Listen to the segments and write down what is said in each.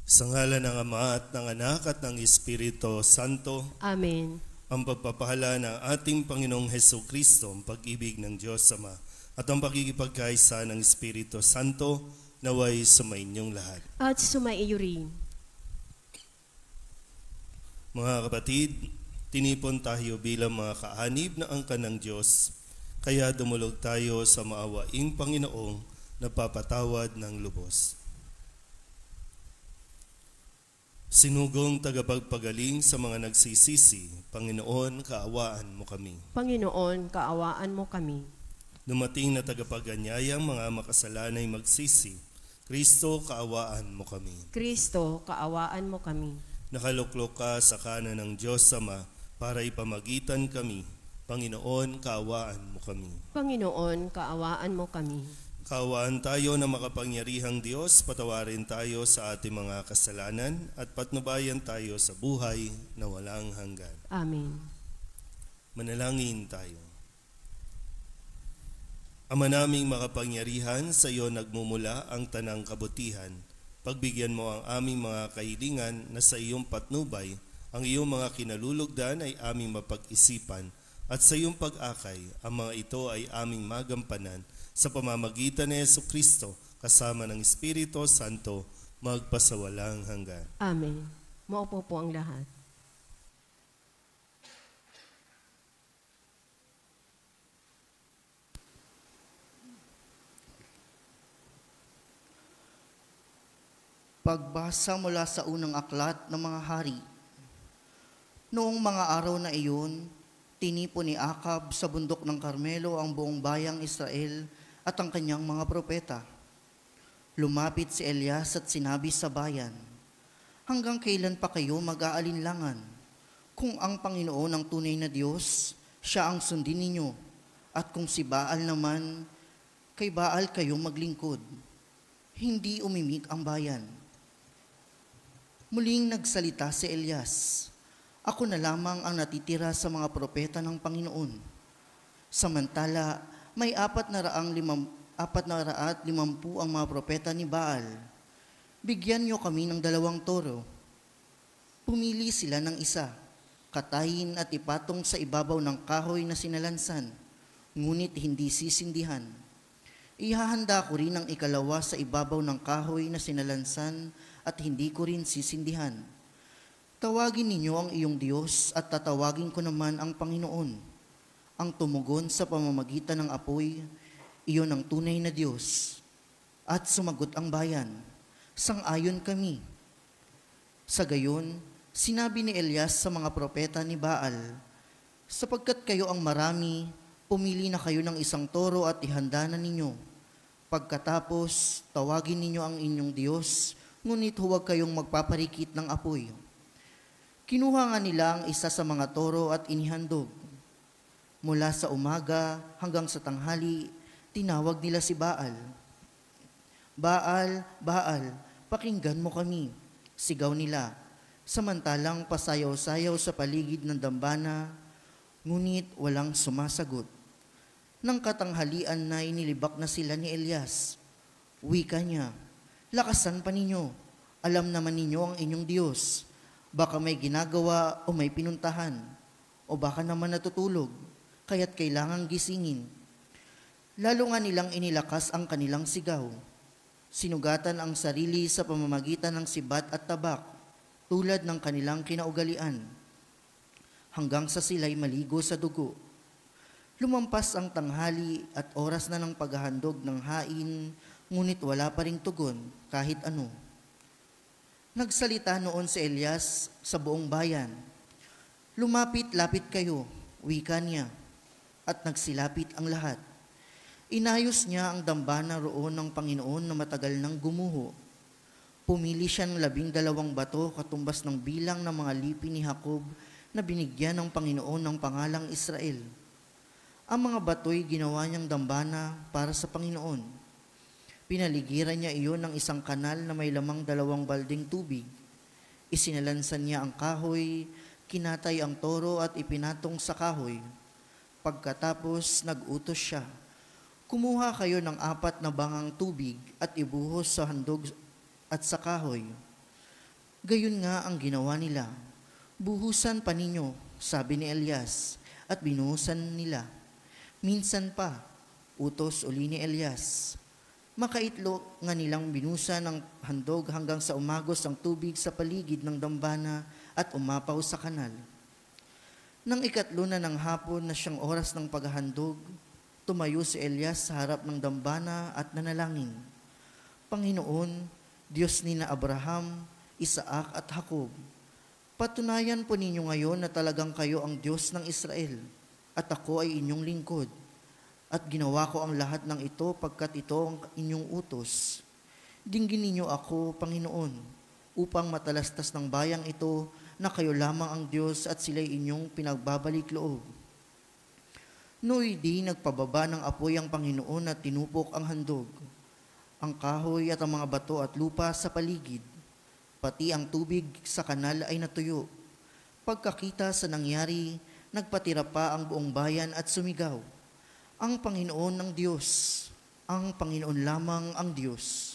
Sa ngalan ng Ama at ng Anak at ng Espiritu Santo, Amen. ang pagpapahala ng ating Panginoong Hesukristo, ang pag-ibig ng Diyos Ama, at ang pakikipagkaisa ng Espiritu Santo, naway sumainyong lahat. At sumaiyo rin. Mga kapatid, tinipon tayo bilang mga kaanib na angkan ng Diyos, kaya dumulog tayo sa maawaing Panginoong nagpapatawad ng lubos. Sinugong tagapagpagaling sa mga nagsisisi, Panginoon, kaawaan mo kami. Panginoon, kaawaan mo kami. Dumating na tagapaganyayang mga makasalanay magsisi, Kristo, kaawaan mo kami. Kristo, kaawaan mo kami. Nakaluklok ka sa kanan ng Diyos Ama para ipamagitan kami. Panginoon, kaawaan mo kami. Panginoon, kaawaan mo kami. Kaawaan tayo na makapangyarihang Diyos, patawarin tayo sa ating mga kasalanan at patnubayan tayo sa buhay na walang hanggan. Amen. Manalangin tayo. Ama naming makapangyarihan, sa iyo nagmumula ang tanang kabutihan. Pagbigyan mo ang aming mga kahilingan na sa iyong patnubay, ang iyong mga kinalulugdan ay aming mapag-isipan, at sa iyong pag-akay, ang mga ito ay aming magampanan sa pamamagitan ni Jesucristo kasama ng Espiritu Santo magpasawalang hanggan. Amen. Maupo po ang lahat. Pagbasa mula sa unang aklat ng mga hari. Noong mga araw na iyon, tinipon ni Akab sa bundok ng Carmelo ang buong bayang Israel at ang kanyang mga propeta. Lumapit si Elias at sinabi sa bayan, "Hanggang kailan pa kayo mag-aalinlangan? Kung ang Panginoon ang tunay na Diyos, siya ang sundin ninyo, at kung si Baal naman, kay Baal kayo maglingkod." Hindi umimik ang bayan. Muling nagsalita si Elias, "Ako na lamang ang natitira sa mga propeta ng Panginoon. Samantala, may 450 ang mga propeta ni Baal. Bigyan niyo kami ng 2 toro." Pumili sila ng isa, katayin at ipatong sa ibabaw ng kahoy na sinalansan, ngunit hindi sisindihan. Ihahanda ko rin ang ikalawa sa ibabaw ng kahoy na sinalansan at hindi ko rin sisindihan. Tawagin ninyo ang iyong Diyos at tatawagin ko naman ang Panginoon. Ang tumugon sa pamamagitan ng apoy, iyon ang tunay na Diyos. At sumagot ang bayan, "Sang-ayon kami." Sa gayon, sinabi ni Elias sa mga propeta ni Baal, "Sapagkat kayo ang marami, pumili na kayo ng 1 toro at ihanda na ninyo. Pagkatapos, tawagin ninyo ang inyong Diyos, ngunit huwag kayong magpaparikit ng apoy." Kinuha nga nila ang isa sa mga toro at inihandog. Mula sa umaga hanggang sa tanghali, tinawag nila si Baal. "Baal, Baal, pakinggan mo kami," sigaw nila, samantalang pasayaw-sayaw sa paligid ng dambana, ngunit walang sumasagot. Nang katanghalian na inilibak na sila ni Elias, wika niya, "Lakasan pa ninyo, alam naman ninyo ang inyong Diyos. Baka may ginagawa o may pinuntahan, o baka naman natutulog, kaya't kailangang gisingin." Lalo nga nilang inilakas ang kanilang sigaw. Sinugatan ang sarili sa pamamagitan ng sibat at tabak, tulad ng kanilang kinaugalian, hanggang sa sila'y maligo sa dugo. Lumampas ang tanghali at oras na ng paghahandog ng hain, ngunit wala pa ring tugon kahit ano. Nagsalita noon si Elias sa buong bayan, "Lumapit-lapit kayo," wika niya, at nagsilapit ang lahat. Inayos niya ang dambana roon ng Panginoon na matagal nang gumuho. Pumili siya ng 12 bato katumbas ng bilang ng mga lipi ni Jacob na binigyan ng Panginoon ng pangalang Israel. Ang mga bato'y ginawa niyang dambana para sa Panginoon. Pinaligiran niya iyon ng isang kanal na may lamang 2 balding tubig. Isinalansan niya ang kahoy, kinatay ang toro at ipinatong sa kahoy. Pagkatapos, nag-utos siya, "Kumuha kayo ng 4 na bangang tubig at ibuhos sa handog at sa kahoy." Gayon nga ang ginawa nila. Buhusan pa ninyo, sabi ni Elias, at binuhusan nila. Minsan pa, utos uli ni Elias. Makaitlo nga nilang binusan ng handog hanggang sa umagos ang tubig sa paligid ng dambana at umapaw sa kanal. Nang ikatlo na ng hapon na siyang oras ng paghahandog, tumayo si Elias sa harap ng dambana at nanalangin. Panginoon, Diyos ni na Abraham, Isaac at Jacob, patunayan po ninyo ngayon na talagang kayo ang Diyos ng Israel at ako ay inyong lingkod. At ginawa ko ang lahat ng ito pagkat ito ang inyong utos. Dinggin ninyo ako, Panginoon, upang matalastas ng bayang ito na kayo lamang ang Diyos at sila'y inyong pinagbabalik loob. Nooy di nagpababa ng apoy ang Panginoon at tinupok ang handog, ang kahoy at ang mga bato at lupa sa paligid, pati ang tubig sa kanal ay natuyo. Pagkakita sa nangyari, nagpatira pa ang buong bayan at sumigaw, ang Panginoon ang Diyos, ang Panginoon lamang ang Diyos.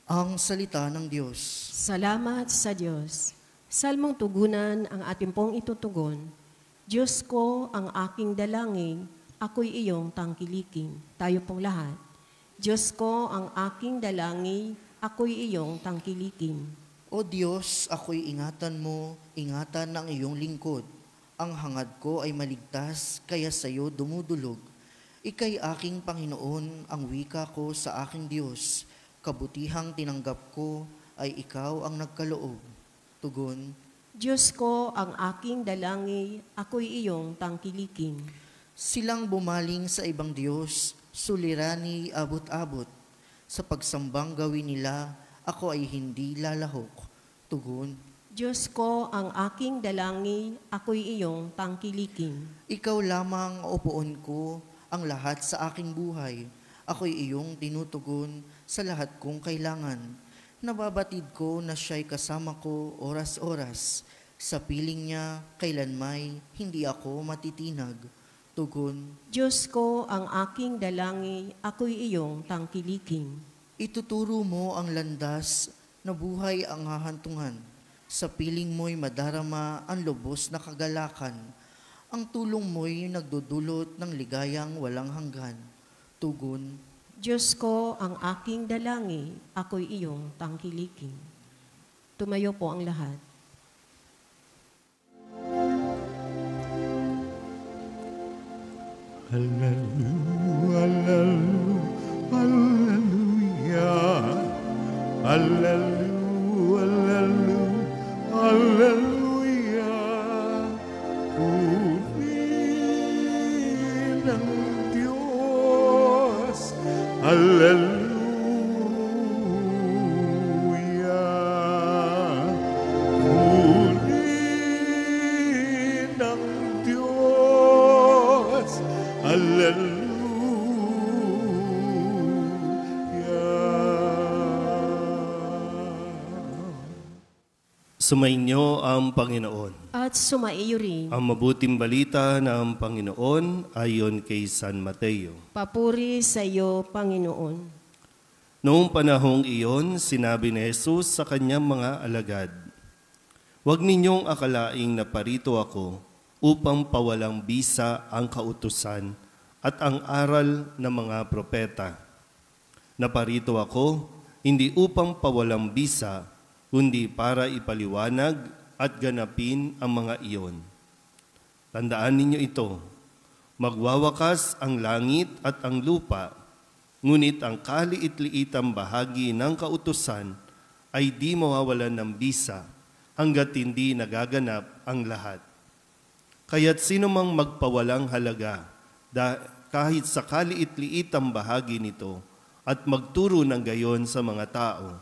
Ang salita ng Diyos. Salamat sa Diyos. Salmong tugunan ang ating pong itutugon. Diyos ko ang aking dalangin, ako'y iyong tangkilikin. Tayo pong lahat. Diyos ko ang aking dalangin, ako'y iyong tangkilikin. O Diyos, ako'y ingatan mo, ingatan ng iyong lingkod. Ang hangad ko ay maligtas, kaya sa iyo dumudulog. Ika'y aking Panginoon, ang wika ko sa aking Diyos. Kabutihang tinanggap ko ay ikaw ang nagkaloob. Tugon, Diyos ko ang aking dalangin, ako'y iyong tangkilikin. silang bumaling sa ibang Diyos, sulirani abot-abot. Sa pagsambang gawin nila, ako ay hindi lalahok. Tugon, Diyos ko ang aking dalangin, ako'y iyong tangkilikin. ikaw lamang upuon ko ang lahat sa aking buhay. Ako'y iyong tinutugon sa lahat kong kailangan. Nababatid ko na siya'y kasama ko oras-oras. Sa piling niya, kailanmay hindi ako matitinag. Tugon, Diyos ko ang aking dalangin, ako'y iyong tangkilikin. ituturo mo ang landas na buhay ang hahantungan. Sa piling mo'y madarama ang lubos na kagalakan. Ang tulong mo'y nagdudulot ng ligayang walang hanggan. Tugon, Diyos ko ang aking dalangin, ako'y iyong tangkilikin. Tumayo po ang lahat. Hallelujah, hallelujah, hallelujah, hallelujah. Puri ng Diyos, hallelujah. Puri ng Diyos, hallelujah. Sumainyo ang Panginoon. At sumaiyo rin. Ang mabuting balita ng Panginoon ayon kay San Mateo. Papuri sa iyo, Panginoon. Noong panahong iyon, sinabi ni Jesus sa kanyang mga alagad, "Huwag ninyong akalaing naparito ako upang pawalang bisa ang kautusan at ang aral ng mga propeta. Naparito ako hindi upang pawalang bisa, kundi para ipaliwanag at ganapin ang mga iyon. Tandaan ninyo ito, magwawakas ang langit at ang lupa, ngunit ang kaliit-liitang bahagi ng kautusan ay di mawawalan ng bisa hanggat hindi nagaganap ang lahat. Kaya't sino mang magpawalang halaga kahit sa kaliit-liitang bahagi nito at magturo ng gayon sa mga tao,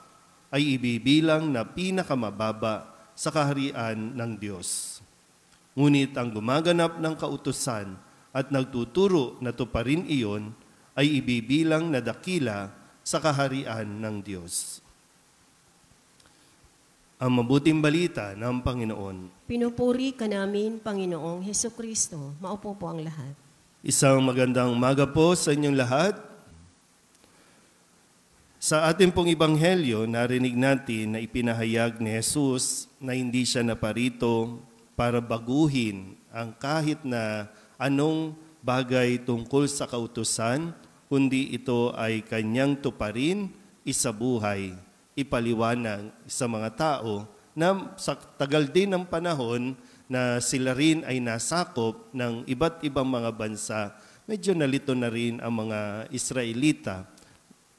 ay ibibilang na pinakamababa sa kaharian ng Diyos. Ngunit ang gumaganap ng kautusan at nagtuturo na tuparin iyon ay ibibilang na dakila sa kaharian ng Diyos." Ang mabuting balita ng Panginoon. Pinupuri ka namin, Panginoong Hesukristo. Maupo po ang lahat. Isang magandang umaga po sa inyong lahat. Sa ating pong ibanghelyo, narinig natin na ipinahayag ni Jesus na hindi siya naparito para baguhin ang kahit na anong bagay tungkol sa kautusan, kundi ito ay kanyang tuparin, isabuhay, ipaliwanag sa mga tao na sa tagal din ng panahon na sila rin ay nasakop ng iba't ibang mga bansa, medyo nalito na rin ang mga Israelita.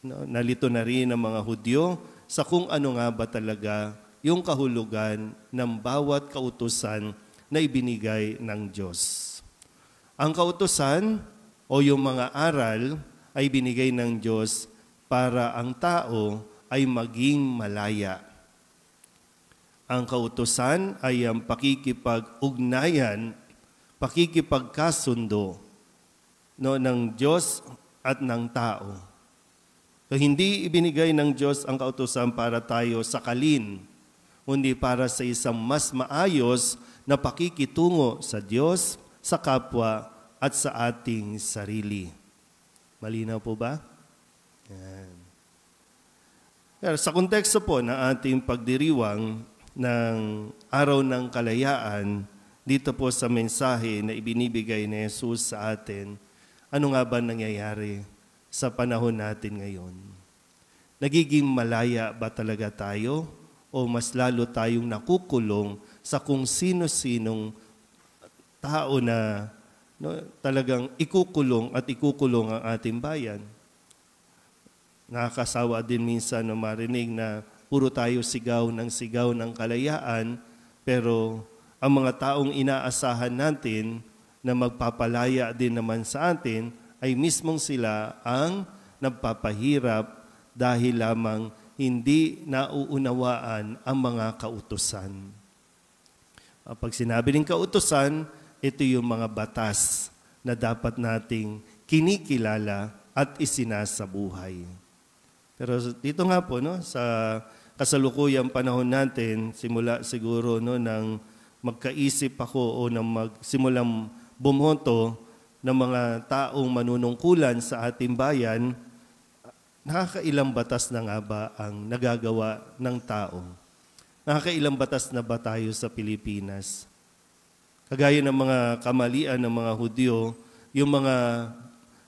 Nalito na rin ang mga Hudyo sa kung ano nga ba talaga yung kahulugan ng bawat kautusan na ibinigay ng Diyos. Ang kautusan o yung mga aral ay binigay ng Diyos para ang tao ay maging malaya. Ang kautusan ay ang pakikipag-ugnayan, pakikipagkasundo ng Diyos at ng tao. So, hindi ibinigay ng Diyos ang kautusan para tayo sakalin, kundi para sa isang mas maayos na pakikitungo sa Diyos, sa kapwa, at sa ating sarili. Malinaw po ba? Yan. Pero sa konteksto po ng ating pagdiriwang ng Araw ng Kalayaan, dito po sa mensahe na ibinibigay ni Jesus sa atin, ano nga ba nangyayari sa panahon natin ngayon? Nagiging malaya ba talaga tayo o mas lalo tayong nakukulong sa kung sino-sinong tao na talagang ikukulong at ikukulong ang ating bayan? Nakakasawa din minsan na marinig na puro tayo sigaw ng kalayaan, pero ang mga taong inaasahan natin na magpapalaya din naman sa atin ay mismong sila ang nagpapahirap dahil lamang hindi nauunawaan ang mga kautusan. Pag sinabi ng kautusan, ito yung mga batas na dapat nating kinikilala at isinasabuhay. Pero dito nga po, sa kasalukuyang panahon natin, simula siguro nang magkaisip ako o nang magsimulang bumoto ng mga taong manunungkulan sa ating bayan, nakakailang batas na nga ba ang nagagawa ng tao? Nakakailang batas na ba tayo sa Pilipinas? Kagaya ng mga kamalian ng mga Hudyo, yung mga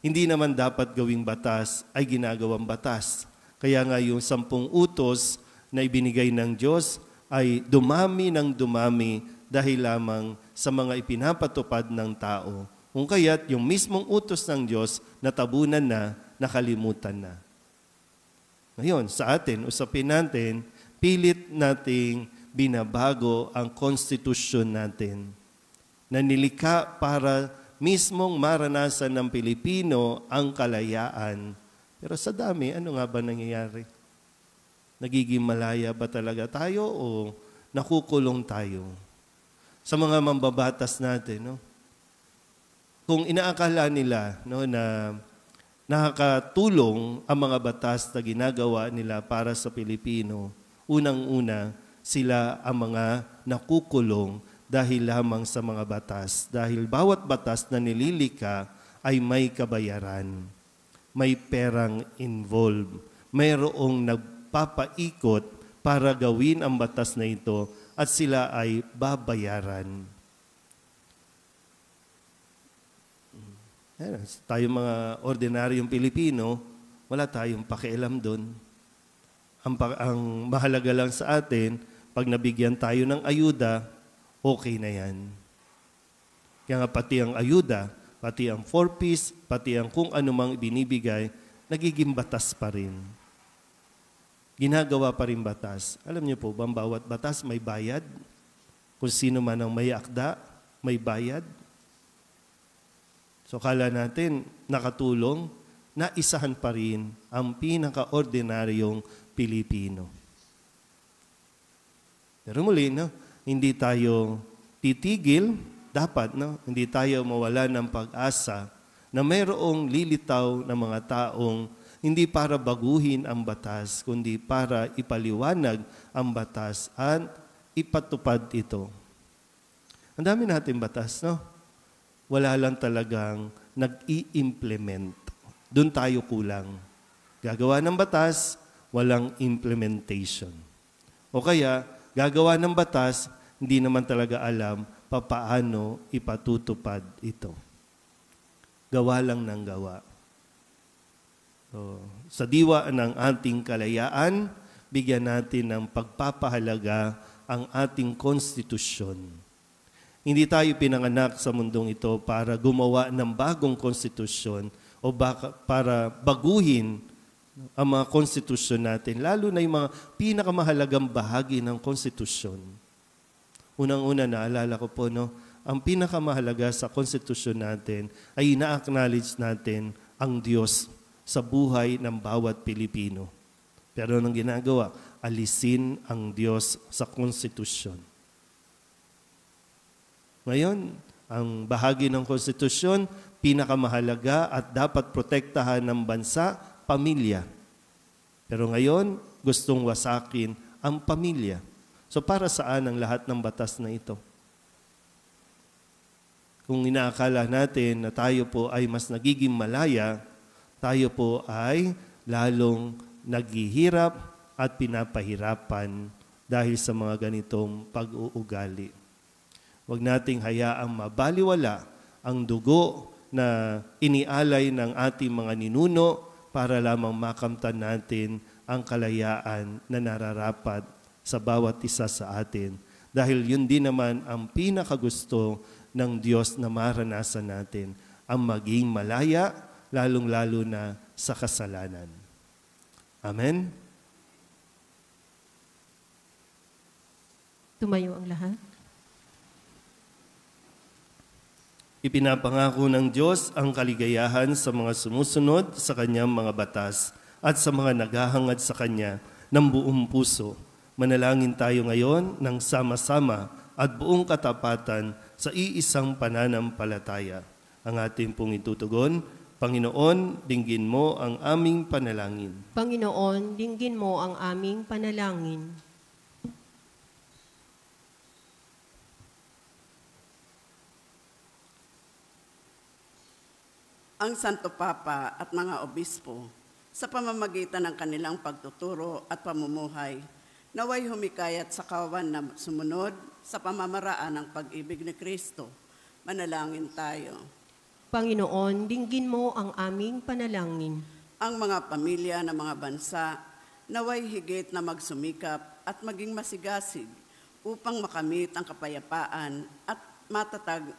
hindi naman dapat gawing batas ay ginagawang batas. Kaya nga yung 10 utos na ibinigay ng Diyos ay dumami ng dumami dahil lamang sa mga ipinapatupad ng tao. Kung kaya't yung mismong utos ng Diyos natabunan na, nakalimutan na. Ngayon, sa atin, usapin natin, pilit nating binabago ang konstitusyon natin na nilikha para mismong maranasan ng Pilipino ang kalayaan. Pero sa dami, ano nga ba nangyayari? Nagiging malaya ba talaga tayo o nakukulong tayo? Sa mga mambabatas natin, kung inaakala nila na nakakatulong ang mga batas na ginagawa nila para sa Pilipino, unang-una sila ang mga nakukulong dahil lamang sa mga batas. Dahil bawat batas na nililika ay may kabayaran, may perang involved, mayroong nagpapaikot para gawin ang batas na ito at sila ay babayaran. Tayo mga ordinaryong Pilipino, wala tayong pakialam doon. Ang mahalaga lang sa atin, pag nabigyan tayo ng ayuda, okay na yan. Kaya nga pati ang ayuda, pati ang 4-piece, pati ang kung anumang ibinibigay, nagiging batas pa rin. Ginagawa pa rin batas. Alam niyo po ba, bawat batas may bayad? Kung sino man ang may akda, may bayad. So kala natin nakatulong, naisahan pa rin ang pinaka-ordinaryong Pilipino. Pero muli, hindi tayo titigil, dapat, hindi tayo mawala ng pag-asa na mayroong lilitaw na mga taong hindi para baguhin ang batas, kundi para ipaliwanag ang batas at ipatupad ito. Ang dami natin batas, wala lang talagang nag-i-implement. Doon tayo kulang. Gagawa ng batas, walang implementation. O kaya, gagawa ng batas, hindi naman talaga alam papaano ipatutupad ito. Gawa lang ng gawa. So, sa diwa ng ating kalayaan, bigyan natin ng pagpapahalaga ang ating konstitusyon. Hindi tayo pinanganak sa mundong ito para gumawa ng bagong konstitusyon o para baguhin ang mga konstitusyon natin, lalo na yung mga pinakamahalagang bahagi ng konstitusyon. Unang-una, naalala ko po, ang pinakamahalaga sa konstitusyon natin ay ina-acknowledge natin ang Diyos sa buhay ng bawat Pilipino. Pero anong ginagawa? Alisin ang Diyos sa konstitusyon. Ngayon, ang bahagi ng konstitusyon, pinakamahalaga at dapat protektahan ng bansa, pamilya. Pero ngayon, gustong wasakin ang pamilya. So para saan ang lahat ng batas na ito? Kung inaakala natin na tayo po ay mas nagiging malaya, tayo po ay lalong naghihirap at pinapahirapan dahil sa mga ganitong pag-uugali. Huwag nating hayaang mabaliwala ang dugo na inialay ng ating mga ninuno para lamang makamtan natin ang kalayaan na nararapat sa bawat isa sa atin. Dahil yun din naman ang pinakagusto ng Diyos na maranasan natin, ang maging malaya, lalong-lalo na sa kasalanan. Amen? Tumayo ang lahat. Ipinapangako ng Diyos ang kaligayahan sa mga sumusunod sa Kanyang mga batas at sa mga naghahangad sa Kanya ng buong puso. Manalangin tayo ngayon ng sama-sama at buong katapatan sa iisang pananampalataya. Ang ating pong itutugon, Panginoon, dinggin mo ang aming panalangin. Panginoon, dinggin mo ang aming panalangin. Ang Santo Papa at mga obispo, sa pamamagitan ng kanilang pagtuturo at pamumuhay, naway humikayat sa kawan na sumunod sa pamamaraan ng pag-ibig ni Kristo. Manalangin tayo. Panginoon, dinggin mo ang aming panalangin. Ang mga pamilya ng mga bansa, naway higit na magsumikap at maging masigasig upang makamit ang kapayapaan at matatag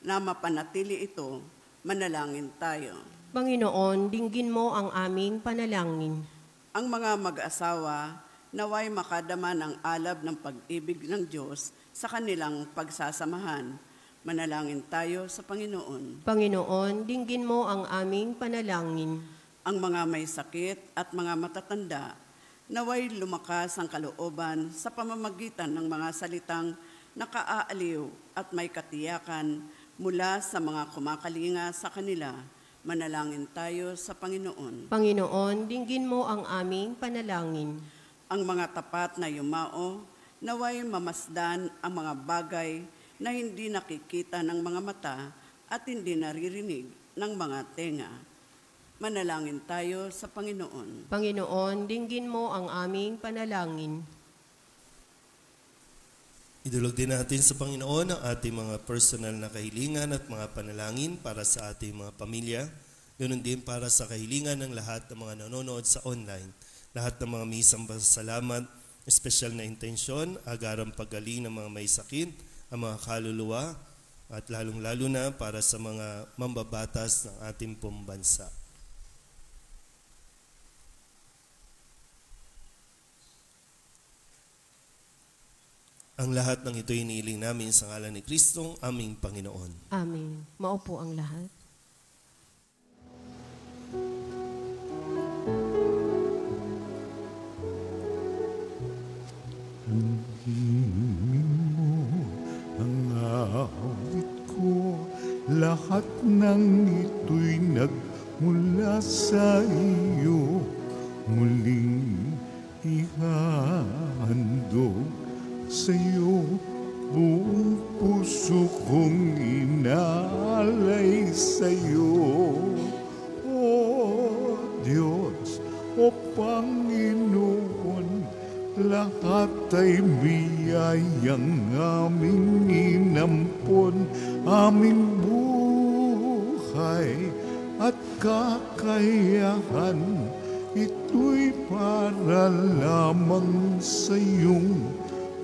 na mapanatili ito. Manalangin tayo. Panginoon, dinggin mo ang aming panalangin. Ang mga mag-asawa, naway makadama ng alab ng pag-ibig ng Diyos sa kanilang pagsasamahan. Manalangin tayo sa Panginoon. Panginoon, dinggin mo ang aming panalangin. Ang mga may sakit at mga matatanda, naway lumakas ang kalooban sa pamamagitan ng mga salitang nakaaaliw at may katiyakan mula sa mga kumakalinga sa kanila. Manalangin tayo sa Panginoon. Panginoon, dinggin mo ang aming panalangin. Ang mga tapat na yumao, naway mamasdan ang mga bagay na hindi nakikita ng mga mata at hindi naririnig ng mga tenga. Manalangin tayo sa Panginoon. Panginoon, dinggin mo ang aming panalangin. Idulog din natin sa Panginoon ang ating mga personal na kahilingan at mga panalangin para sa ating mga pamilya. Ganoon din para sa kahilingan ng lahat ng mga nanonood sa online. Lahat ng mga misang pasasalamat, espesyal na intensyon, agarang paggaling ng mga may sakit, ang mga kaluluwa, at lalong-lalo na para sa mga mambabatas ng ating pong bansa. Ang lahat ng ito iniiling namin sa ngalan ni Kristong aming Panginoon. Amen. Maupo ang lahat. Hingin mo ang awit ko, lahat ng ito'y nagmula sa iyo. Muling ihandog sa'yo, buong puso kong inaalay sa'yo. O Diyos, o Panginoon, lahat ay biyayang aming inampon, aming buhay at kakayahan. Ito'y para lamang sa iyong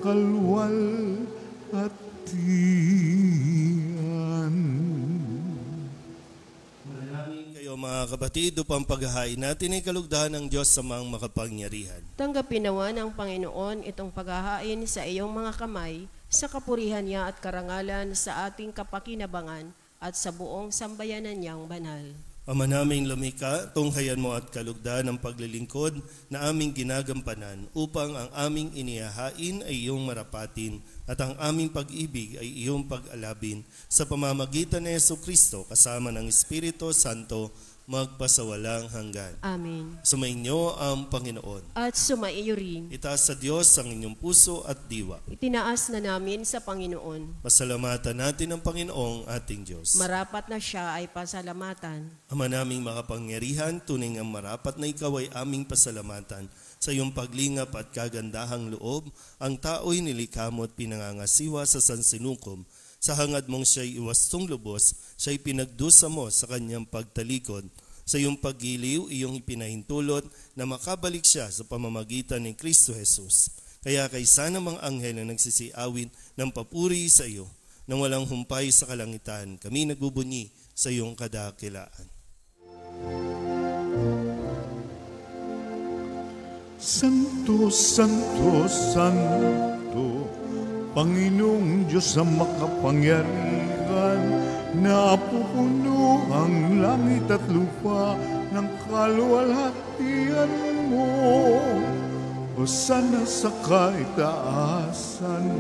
kalwalhatian. Manalangin kayo mga kapatid upang paghahain natin ay kalugdahan ng Diyos sa mga makapangyarihan. Tanggapin nawa ng Panginoon itong paghahain sa iyong mga kamay, sa kapurihan niya at karangalan sa ating kapakinabangan at sa buong sambayanan niyang banal. Ama naming lumikha, tunghayan mo at kalugdan ang paglilingkod na aming ginagampanan upang ang aming inihahain ay iyong marapatin at ang aming pag-ibig ay iyong pag-alabin sa pamamagitan ni Jesucristo kasama ng Espiritu Santo magpasawalang hanggan. Amen. Sumainyo ang Panginoon. At sumaiyo rin. Itaas sa Diyos ang inyong puso at diwa. Itinaas na namin sa Panginoon. Pasalamatan natin ang Panginoong ating Diyos. Marapat na siya ay pasalamatan. Ama naming makapangyarihan, tunay ang marapat na ikaw ay aming pasalamatan. Sa iyong paglingap at kagandahang loob, ang tao'y nilikha mo at pinangangasiwa sa sansinukom. Sa hangad mong siya'y iwastong lubos, siya'y pinagdusa mo sa kanyang pagtalikod. Sa iyong paggiliw, iyong ipinahintulot na makabalik siya sa pamamagitan ni Kristo Jesus. Kaya kaysa namang anghel na nagsisiawin ng papuri sa iyo, nang walang humpay sa kalangitan, kami nagbubunyi sa iyong kadakilaan. Santo, Santo, Santo, Panginoong Diyos ang makapangyarihan, napupuno ang langit at lupa ng kaluwalhatian mo. Hosana sa kaitaasan,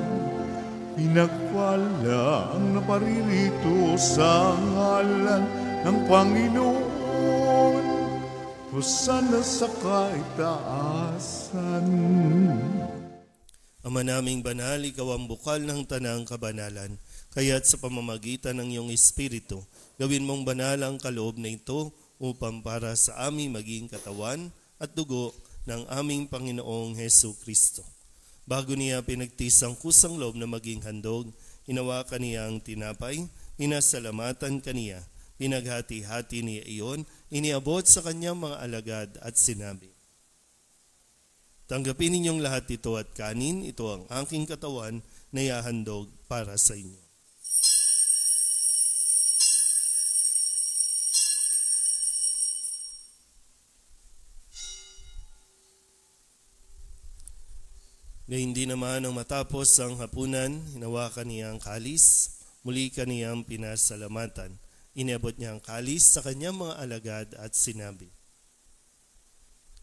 pinagpala ang naparirito sa ngalan ng Panginoon. Hosana sa kaitaasan. Ama naming banal, ikaw ang bukal ng tanang kabanalan, kaya't sa pamamagitan ng iyong Espiritu, gawin mong banal ang kaloob na ito upang para sa aming maging katawan at dugo ng aming Panginoong Hesu Kristo. Bago niya pinagtisang kusang loob na maging handog, hinawakan niya ang tinapay, inasalamatan kaniya, pinaghati-hati niya iyon, iniabot sa kanyang mga alagad at sinabi, tanggapin ninyong lahat ito at kanin, ito ang aking katawan na ihahandog para sa inyo. Ngayon din naman nang matapos ang hapunan, hinawakan niya ang kalis, muli kaniyang pinasalamatan. Iniabot niya ang kalis sa kanyang mga alagad at sinabi,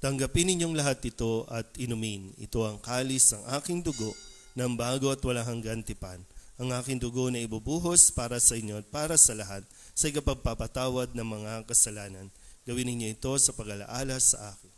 tanggapin ninyong lahat ito at inumin. Ito ang kalis ng aking dugo ng bago at walang hanggan tipan. Ang aking dugo na ibubuhos para sa inyo at para sa lahat sa ikapagpapatawad ng mga kasalanan. Gawin ninyo ito sa pag-alaala sa akin.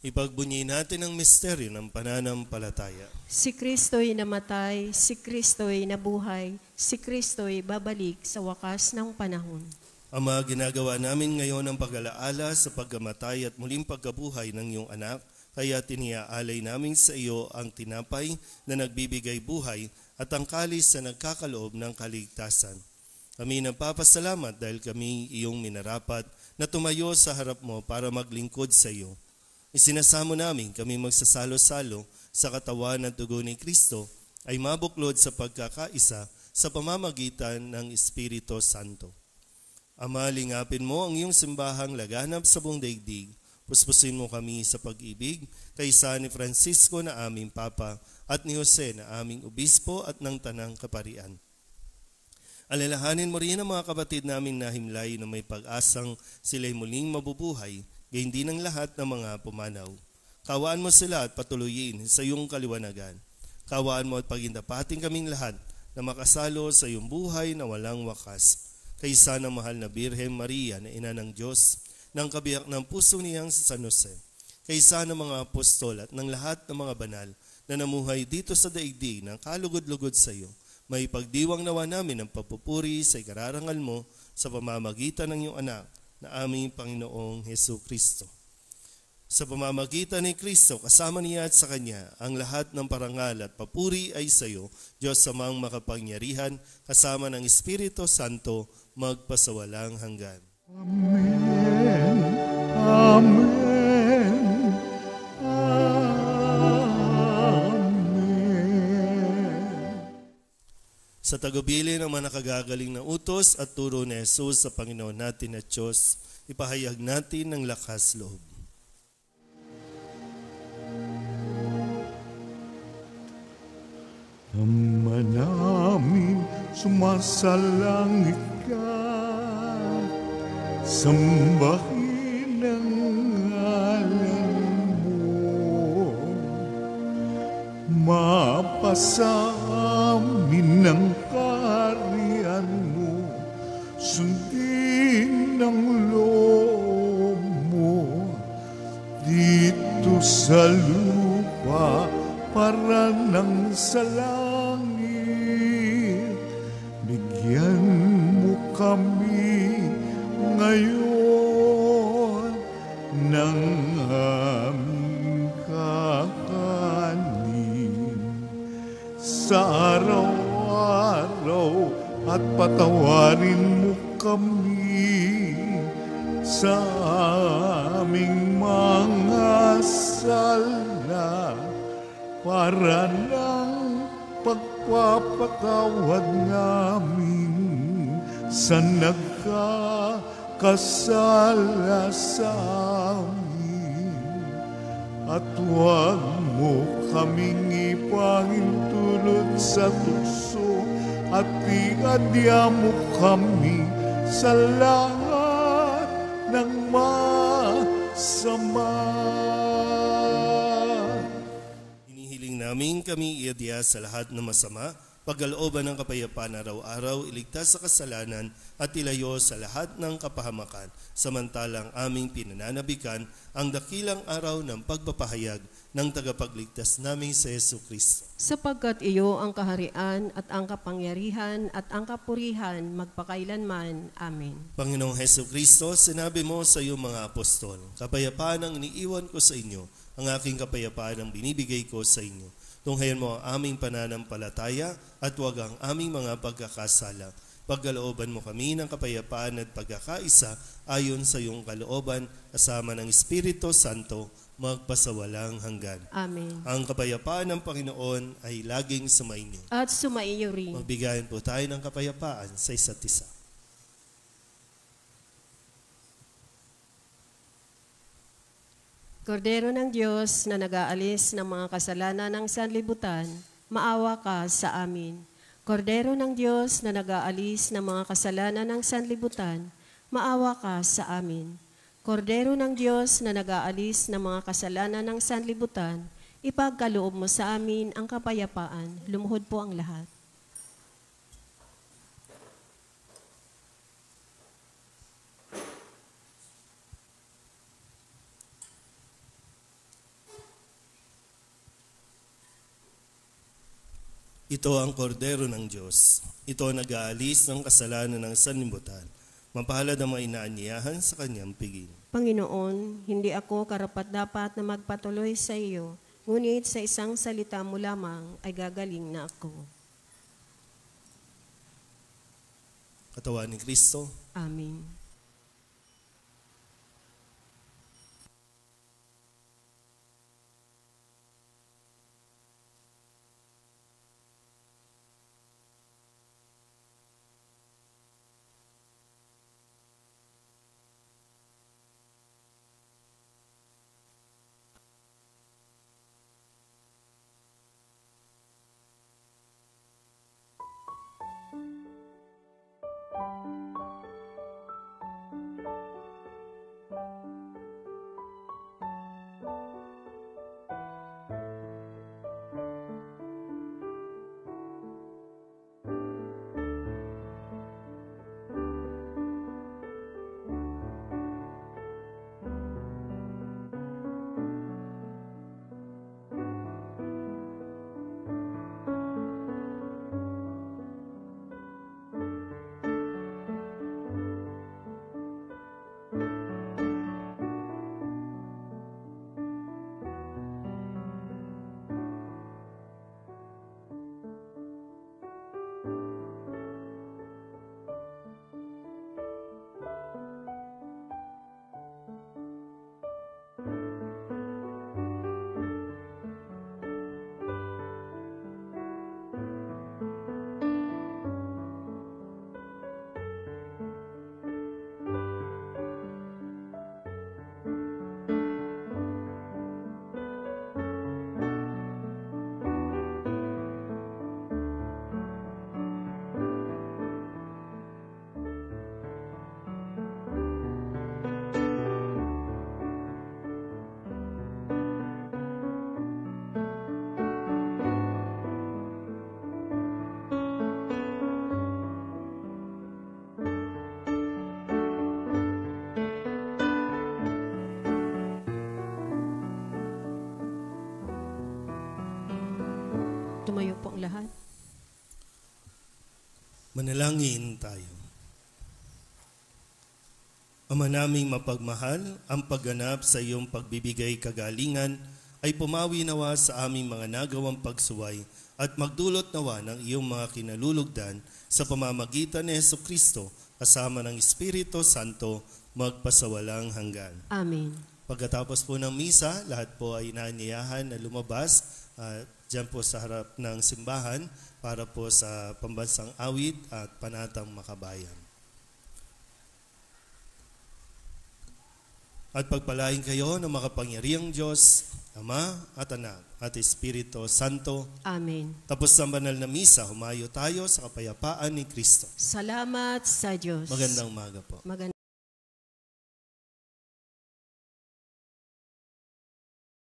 Ipagbunyi natin ang misteryo ng pananampalataya. Si Kristo'y namatay, si Kristo'y nabuhay, si Kristo'y babalik sa wakas ng panahon. Ama, ginagawa namin ngayon ang pag-alaala sa pagkamatay at muling pagkabuhay ng iyong anak, kaya tiniaalay namin sa iyo ang tinapay na nagbibigay buhay at ang kalis na nagkakaloob ng kaligtasan. Kami nagpapasalamat dahil kami iyong minarapat na tumayo sa harap mo para maglingkod sa iyo. Isinasamo namin kami magsasalo-salo sa katawan at dugo ni Kristo ay mabuklod sa pagkakaisa sa pamamagitan ng Espiritu Santo. Ama, lingapin mo ang iyong simbahang laganap sa buong daigdig. Puspusin mo kami sa pag-ibig kaysa ni Francisco na aming Papa at ni Jose na aming Obispo at ng Tanang Kaparian. Alalahanin mo rin ang mga kapatid naming nahimlay na may pag-asang sila'y muling mabubuhay, gayon din ang lahat ng mga pumanaw. Kawaan mo sila at patuloyin sa iyong kaliwanagan. Kawaan mo at pagindapating kaming lahat na makasalo sa iyong buhay na walang wakas. Kaysa ng mahal na Birhen Maria na ina ng Diyos, ng kabiyak ng puso niyang sa San Jose. Kaysa ng mga apostol at ng lahat ng mga banal na namuhay dito sa daigdig ng kalugod-lugod sa iyo, May pagdiwang nawa namin ang papupuri sa ikararangal mo sa pamamagitan ng iyong anak na aming Panginoong Hesu Kristo. Sa pamamagitan ni Kristo, kasama niya at sa Kanya, ang lahat ng parangal at papuri ay sa iyo, Diyos amang makapangyarihan, kasama ng Espiritu Santo, magpasawalang hanggan. Amen. Amen. Sa tagubilin ng mga nakagagaling na utos at turo ni Jesus sa Panginoon natin at Diyos, ipahayag natin ng lakas loob. Ama namin, sumasalangit ka, sambahin ang ngalan mo. Mapasa amin ang kaharian mo, sundin ang loob mo, dito sa lupa para ng sa langit. Bigyan mo kami ngayon ng aming kakanin sa araw-araw, at patawarin mo kami sa aming mga sala, para ng pagpapatawad namin sa nagkakasala sa amin. At huwag mo kaming ipahintulot sa tukso, at iadya mo kami sa lahat ng masama. Namin kami iadya sa lahat ng masama, pagkalooban ng kapayapaan araw-araw, iligtas sa kasalanan at ilayo sa lahat ng kapahamakan, samantalang aming pinananabikan ang dakilang araw ng pagpapahayag ng tagapagligtas namin sa Hesu Kristo. Sapagkat iyo ang kaharian at ang kapangyarihan at ang kapurihan magpakailanman. Amen. Panginoong Hesu Kristo, sinabi mo sa iyong mga apostol, kapayapaan ang iniiwan ko sa inyo, ang aking kapayapaan ang binibigay ko sa inyo. Tunghayan mo ang aming pananampalataya at huwag ang aming mga pagkakasala. Pagkalooban mo kami ng kapayapaan at pagkakaisa ayon sa iyong kalooban, kasama ng Espiritu Santo, magpasawalang hanggan. Amen. Ang kapayapaan ng Panginoon ay laging sumainyo. At sumaiyo rin. Magbigayan po tayo ng kapayapaan sa isa't isa. Kordero ng Diyos na nag-aalis ng mga kasalanan ng sanlibutan, maawa ka sa amin. Kordero ng Diyos na nag-aalis ng mga kasalanan ng sanlibutan, maawa ka sa amin. Kordero ng Diyos na nag-aalis ng mga kasalanan ng sanlibutan, ipagkaloob mo sa amin ang kapayapaan. Lumuhod po ang lahat. Ito ang kordero ng Diyos. Ito ang nag-aalis ng kasalanan ng sanlibutan. Mapalad ang mga inaanyayahan sa kanyang piging. Panginoon, hindi ako karapat-dapat na magpatuloy sa iyo, ngunit sa isang salita mo lamang ay gagaling na ako. Katawan ni Kristo. Amen. Manalangin tayo. Ama naming mapagmahal, ang pagganap sa iyong pagbibigay kagalingan ay pumawi nawa sa aming mga nagawang pagsuway at magdulot nawa ng iyong mga kinalulugdan sa pamamagitan ni Jesucristo kasama ng Espiritu Santo magpasawalang hanggan. Amen. Pagkatapos po ng misa, lahat po ay inaanyayahan na lumabas dyan po sa harap ng simbahan para po sa pambansang awit at panatang makabayan. At pagpalain kayo ng makapangyarihang Diyos, Ama at Anak at Espiritu Santo. Amen. Tapos ang banal na misa, humayo tayo sa kapayapaan ni Kristo. Salamat sa Diyos. Magandang umaga po. Magandang